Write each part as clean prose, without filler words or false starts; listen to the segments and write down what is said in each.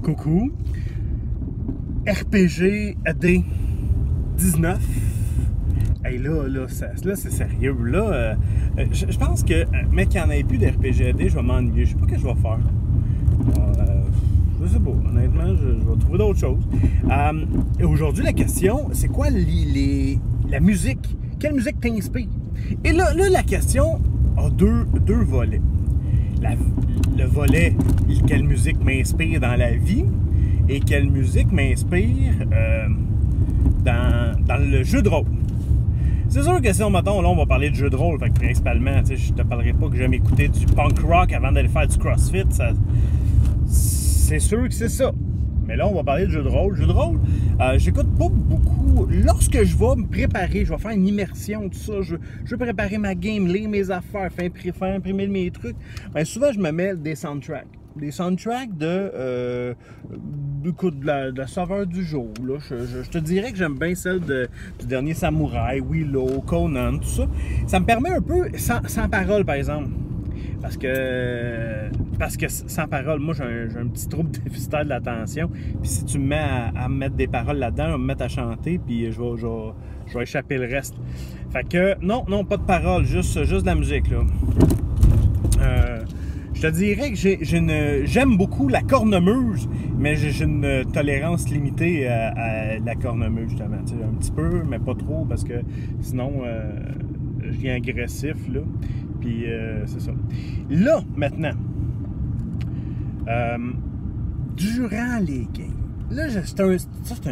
Coucou. RPG AD 19. Hey, là c'est sérieux. Là, je pense que, mec, qu'il n'y en ait plus d'RPG AD, je vais m'ennuyer. Je sais pas ce que je vais faire. Je sais pas. Honnêtement, je vais trouver d'autres choses. Aujourd'hui, la question, c'est quoi la musique? Quelle musique t'inspire? Et là, la question a deux volets. Le volet, quelle musique m'inspire dans la vie et quelle musique m'inspire dans le jeu de rôle. C'est sûr que si on m'attend, là, on va parler de jeu de rôle, fait que principalement, je te parlerai pas que j'aime écouter du punk rock avant d'aller faire du crossfit, c'est sûr que c'est ça. Mais là, on va parler de jeu de rôle. Jeu de rôle, j'écoute pas beaucoup. Lorsque je vais me préparer, je vais faire une immersion, tout ça, je veux préparer ma game, lire mes affaires, faire imprimer mes trucs, bien, souvent, je me mets des soundtracks. Des soundtracks de la saveur du jour. Là. Je te dirais que j'aime bien celle du dernier Samouraï, Willow, Conan, tout ça. Ça me permet un peu, sans parole, par exemple. Parce que sans parole, moi j'ai un petit trouble déficitaire de l'attention. Puis si tu me mets à me mettre des paroles là-dedans, je vais me mettre à chanter, puis je vais échapper le reste. Fait que non, pas de paroles, juste de la musique là. Je te dirais que j'aime beaucoup la cornemuse, mais j'ai une tolérance limitée à la cornemuse, justement. Tu sais, un petit peu, mais pas trop, parce que sinon, je deviens agressif, là. Puis, c'est ça. Là, maintenant, durant les games, là, c'est un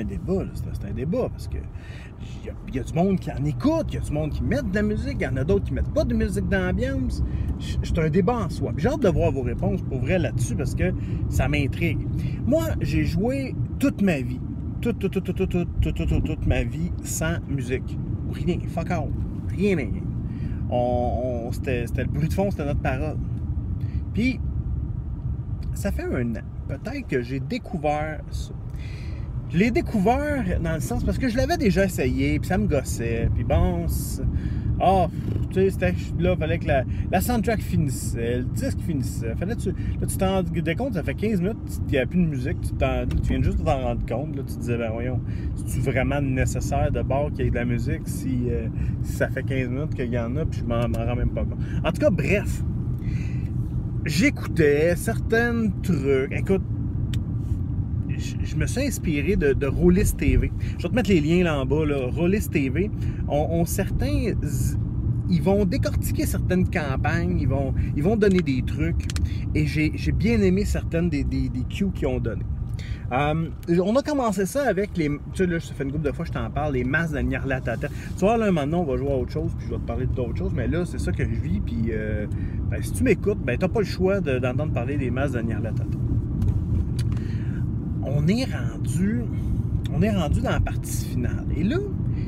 débat, là. C'est un débat, parce que il y a du monde qui en écoute, il y a du monde qui met de la musique, il y en a d'autres qui mettent pas de musique d'ambiance. C'est un débat en soi. J'ai hâte de voir vos réponses pour vrai là-dessus parce que ça m'intrigue. Moi, j'ai joué toute ma vie, toute ma vie sans musique. Rien, fuck all, rien. C'était le bruit de fond, c'était notre parole. Puis, ça fait un an, peut-être que j'ai découvert ça. Je l'ai découvert dans le sens parce que je l'avais déjà essayé, puis ça me gossait, puis bon, tu sais, c'était là, fallait que la soundtrack finissait, le disque finissait, là, tu t'en rendais compte, ça fait 15 minutes qu'il n'y a plus de musique, tu viens juste de t'en rendre compte, là, tu te disais, ben voyons, c'est-tu vraiment nécessaire de bord qu'il y ait de la musique si ça fait 15 minutes qu'il y en a, puis je m'en rends même pas compte. En tout cas, bref, j'écoutais certains trucs, écoute, je me suis inspiré de Rollis TV. Je vais te mettre les liens là en bas. Là. Rollis TV, certains, ils vont décortiquer certaines campagnes, ils vont donner des trucs. Et j'ai bien aimé certaines des cues qu'ils ont donné. On a commencé ça avec les... Tu sais, là, ça fait une couple de fois que je t'en parle, les masses de Nyarlathotep. Tu vois, là, maintenant, on va jouer à autre chose, puis je vais te parler d'autres choses. Mais là, c'est ça que je vis, puis ben, si tu m'écoutes, ben, t'as pas le choix d'entendre parler des masses de Nyarlathotep. On est rendu dans la partie finale. Et là,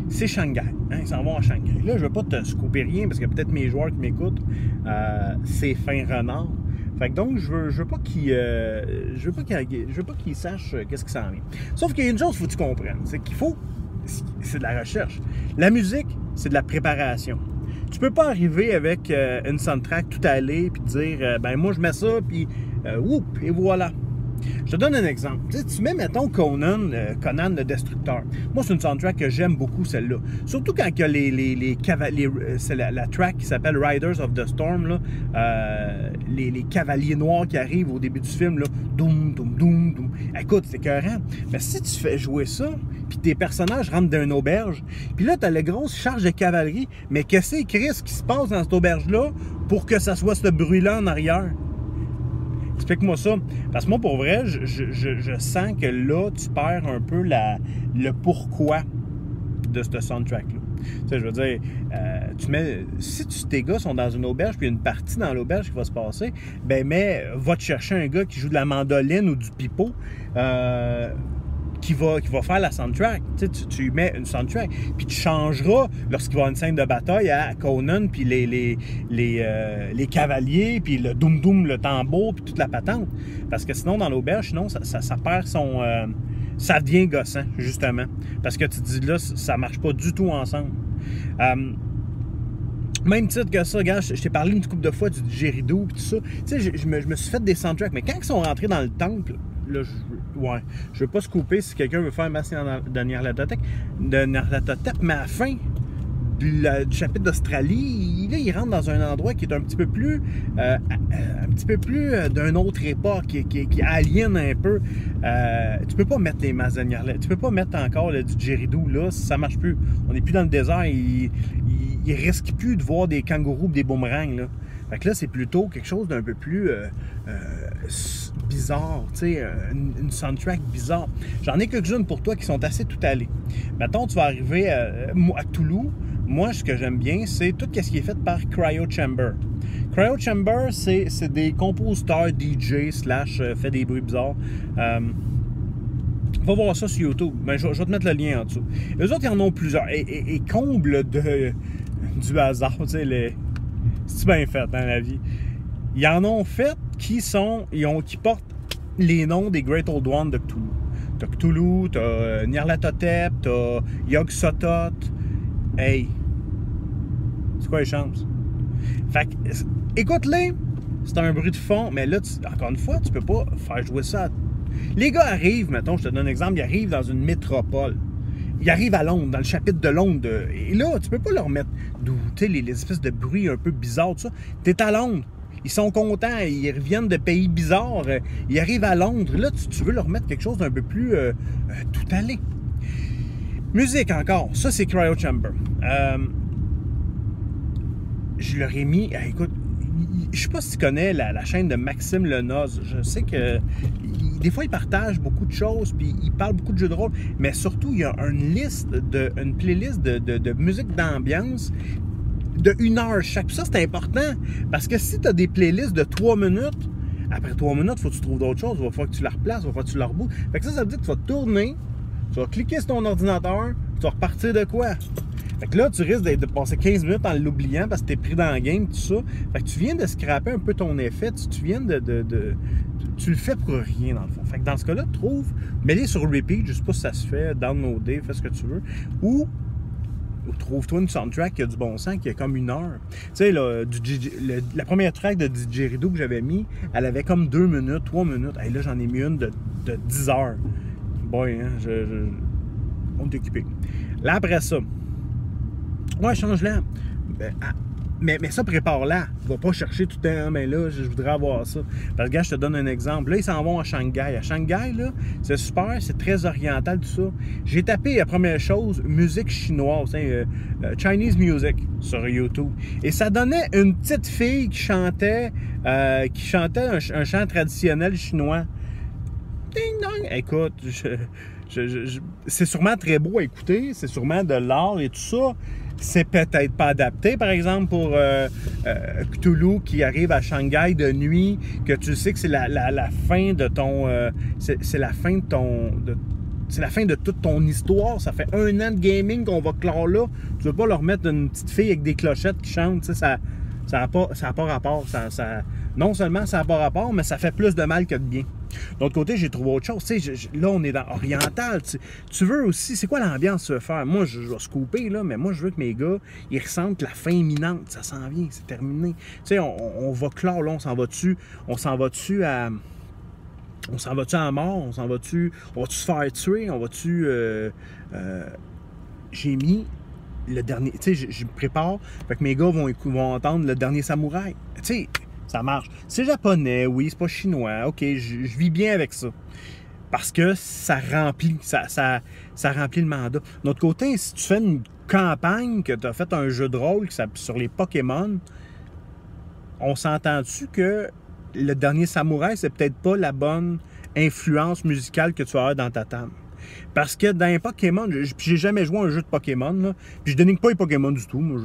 c'est Shanghai. Hein, ils s'en vont à Shanghai. Là, je ne vais pas te scooper rien parce que peut-être mes joueurs qui m'écoutent, c'est fin renard. Fait que donc, je veux pas qu'ils sachent qu'est-ce qui s'en vient. Sauf qu'il y a une chose qu'il faut que tu comprennes. C'est qu'il faut... C'est de la recherche. La musique, c'est de la préparation. Tu peux pas arriver avec une soundtrack tout aller puis dire, ben moi, je mets ça, puis et voilà. Je te donne un exemple. Tu mets, mettons, Conan le Destructeur. Moi, c'est une soundtrack que j'aime beaucoup, celle-là. Surtout quand il y a les cavaliers... C'est la track qui s'appelle Riders of the Storm, là. Les cavaliers noirs qui arrivent au début du film, là. Doum, doum, doum, doum. Écoute, c'est écœurant. Mais si tu fais jouer ça, puis tes personnages rentrent dans une auberge, puis là, tu as la grosse charge de cavalerie, mais qu'est-ce qui se passe dans cette auberge-là pour que ça soit ce bruit-là en arrière? Explique-moi ça. Parce que moi, pour vrai, je sens que là, tu perds un peu le pourquoi de ce soundtrack-là. Tu sais, je veux dire, si tes gars sont dans une auberge, puis il y a une partie dans l'auberge qui va se passer, ben, va te chercher un gars qui joue de la mandoline ou du pipeau, qui va faire la soundtrack. Tu mets une soundtrack, puis tu changeras lorsqu'il va y avoir une scène de bataille à Conan, puis les cavaliers, puis le doum-doum, le tambour, puis toute la patente. Parce que sinon, dans l'auberge, ça perd son... ça devient gossant, justement. Parce que tu te dis, là, ça marche pas du tout ensemble. Même titre que ça, regarde, je t'ai parlé une couple de fois du didgeridoo, puis tout ça. Tu sais, je me suis fait des soundtracks, mais quand ils sont rentrés dans le temple, là, je veux pas se couper si quelqu'un veut faire un masque de Nyarlathotep, mais à la fin du chapitre d'Australie, là, il rentre dans un endroit qui est un petit peu plus d'une autre époque, qui alien un peu. Tu peux pas mettre les masques de Nyarlathotep, tu peux pas mettre encore le didgeridoo là, ça marche plus. On n'est plus dans le désert, il risque plus de voir des kangourous, des boomerangs là. Fait que là, c'est plutôt quelque chose d'un peu plus bizarre, tu sais, une soundtrack bizarre. J'en ai quelques-unes pour toi qui sont assez tout allées. Mettons, tu vas arriver à Toulouse. Moi, ce que j'aime bien, c'est tout ce qui est fait par Cryo Chamber. Cryo Chamber, c'est des compositeurs DJ / fait des bruits bizarres. Va voir ça sur YouTube. Ben, je vais te mettre le lien en dessous. Eux autres, ils en ont plusieurs. Et comble du hasard, tu sais, c'est bien fait dans la vie. Ils en ont fait qui portent les noms des Great Old Ones de Cthulhu. T'as Cthulhu, t'as Nyarlathotep, t'as Yog-Sothoth. Hey! C'est quoi les chances? Fait que, écoute-les, c'est un bruit de fond, mais là, encore une fois, tu peux pas faire jouer ça. Les gars arrivent, mettons, je te donne un exemple, ils arrivent dans une métropole. Ils arrivent à Londres, dans le chapitre de Londres. Et là, tu peux pas leur mettre les espèces de bruits un peu bizarres, tout ça. T'es à Londres. Ils sont contents, ils reviennent de pays bizarres. Ils arrivent à Londres. Là, tu veux leur mettre quelque chose d'un peu plus tout allé. Musique encore. Ça, c'est Cryo Chamber. Je leur ai mis... écoute, je sais pas si tu connais la chaîne de Maxime Lenoz. Je sais que des fois, il partage beaucoup de choses, puis il parle beaucoup de jeux de rôle, mais surtout, il y a une playlist de musique d'ambiance de 1 heure chaque. Puis ça, c'est important, parce que si tu as des playlists de 3 minutes, après 3 minutes, il faut que tu trouves d'autres choses, il va falloir que tu la replaces, il va falloir que tu la rebootes. Fait que ça veut dire que tu vas tourner, tu vas cliquer sur ton ordinateur, tu vas repartir de quoi? Fait que là, tu risques de passer 15 minutes en l'oubliant parce que t'es pris dans le game, tout ça. Fait que tu viens de scraper un peu ton effet, tu viens tu le fais pour rien, dans le fond. Fait que dans ce cas-là, mets-les sur repeat, je sais pas si ça se fait, downloader, fais ce que tu veux, ou trouve-toi une soundtrack qui a du bon sens, qui a comme 1 heure. Tu sais, la première track de didgeridoo que j'avais mis, elle avait comme 2 minutes, 3 minutes. Et là, j'en ai mis une de 10 heures. Boy, hein, on est occupé. Là, après ça, ouais, change-la. Mais ça, prépare-la. Va pas chercher tout le temps, mais là, je voudrais avoir ça. Parce que, gars, je te donne un exemple. Là, ils s'en vont à Shanghai. À Shanghai, là, c'est super, c'est très oriental, tout ça. J'ai tapé la première chose, musique chinoise, Chinese music sur YouTube. Et ça donnait une petite fille qui chantait un chant traditionnel chinois. Ding dong! Écoute, c'est sûrement très beau à écouter, c'est sûrement de l'art et tout ça. C'est peut-être pas adapté, par exemple, pour Cthulhu qui arrive à Shanghai de nuit, que tu sais que c'est la fin de ton... c'est la fin de ton... c'est la fin de toute ton histoire. Ça fait 1 an de gaming qu'on va clore là. Tu veux pas leur mettre une petite fille avec des clochettes qui chante, tu sais, ça n'a pas rapport. Non seulement ça n'a pas rapport, mais ça fait plus de mal que de bien. D'autre côté, j'ai trouvé autre chose. Là, on est dans oriental. Tu veux aussi... C'est quoi l'ambiance que tu veux faire? Moi, je vais se couper, là, mais moi, je veux que mes gars, ils ressentent la fin imminente. Ça s'en vient, c'est terminé. Tu sais, on va clore, là, on s'en va-tu à... On s'en va-tu à la mort? On va-tu se faire tuer? On va-tu... J'ai mis le dernier... Tu sais, je me prépare. Fait que mes gars vont entendre le dernier samouraï. Tu sais... Ça marche. C'est japonais, oui, c'est pas chinois. OK, je vis bien avec ça. Parce que ça remplit, ça remplit le mandat. D'un autre côté, si tu fais une campagne, que tu as fait un jeu de rôle sur les Pokémon, on s'entend-tu que le dernier samouraï, c'est peut-être pas la bonne influence musicale que tu vas avoir dans ta table? Parce que dans les Pokémon, j'ai jamais joué à un jeu de Pokémon, là, puis je dénigre pas les Pokémon du tout. Moi,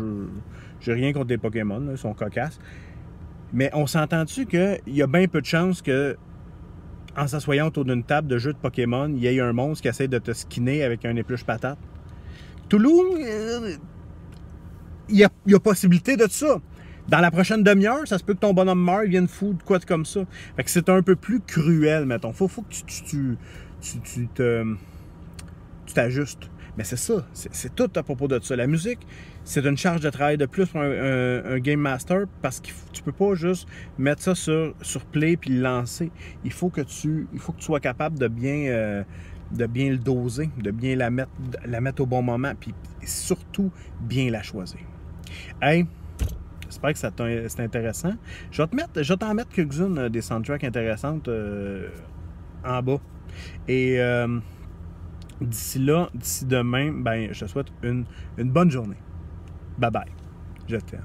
j'ai rien contre les Pokémon, là, ils sont cocasses. Mais on s'entend-tu qu'il y a bien peu de chances que, en s'assoyant autour d'une table de jeu de Pokémon, il y ait un monstre qui essaie de te skinner avec un épluche patate? Toulouse, il y a possibilité de ça. Dans la prochaine demi-heure, ça se peut que ton bonhomme meure, il vienne foutre quoi de comme ça. Fait que c'est un peu plus cruel, mettons. Faut que tu t'ajustes. Mais c'est ça, c'est tout à propos de ça. La musique, c'est une charge de travail de plus pour un Game Master parce que tu peux pas juste mettre ça sur play puis le lancer. Il faut que tu sois capable de bien le doser, de bien la mettre au bon moment, puis surtout bien la choisir. Hey, j'espère que c'est intéressant. Je vais t'en mettre quelques-unes des soundtracks intéressantes en bas. Et d'ici demain, ben, je te souhaite une bonne journée. Bye bye. Je t'aime.